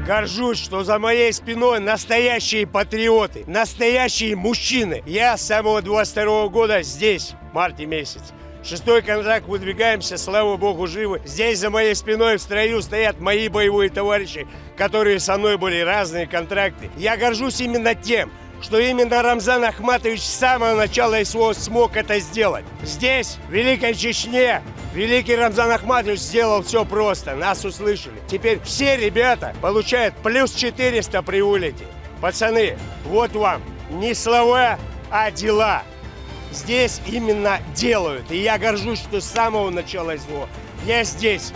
Горжусь, что за моей спиной настоящие патриоты, настоящие мужчины. Я с самого 22 года здесь, в марте месяц. 6-й контракт, выдвигаемся, слава богу, живы. Здесь за моей спиной в строю стоят мои боевые товарищи, которые со мной были разные контракты. Я горжусь именно тем, что именно Рамзан Ахматович с самого начала СВО смог это сделать. Здесь, в Великой Чечне, великий Рамзан Ахматович сделал все просто, нас услышали. Теперь все ребята получают плюс 400 при вылете. Пацаны, вот вам не слова, а дела. Здесь именно делают. И я горжусь, что с самого начала СВО я здесь,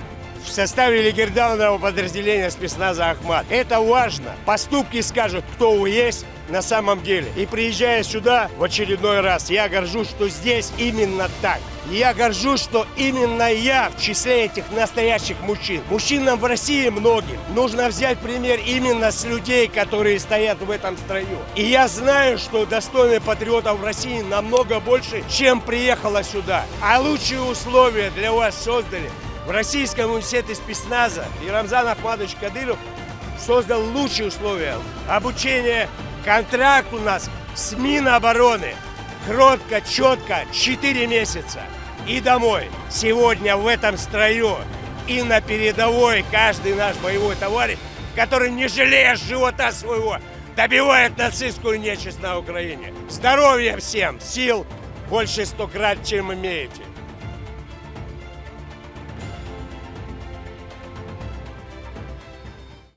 в составе легендарного подразделения спецназа «Ахмат». Это важно. Поступки скажут, кто вы есть на самом деле. И приезжая сюда в очередной раз, я горжусь, что здесь именно так. И я горжусь, что именно я в числе этих настоящих мужчин. Мужчинам в России многим нужно взять пример именно с людей, которые стоят в этом строю. И я знаю, что достойных патриотов в России намного больше, чем приехало сюда. А лучшие условия для вас создали в Российском университете спецназа. И Рамзан Ахматович Кадыров создал лучшие условия. Обучение, контракт у нас с Минобороны. Кротко, четко, 4 месяца. И домой. Сегодня в этом строю и на передовой каждый наш боевой товарищ, который, не жалея живота своего, добивает нацистскую нечисть на Украине. Здоровья всем, сил больше 100 крат, чем имеете.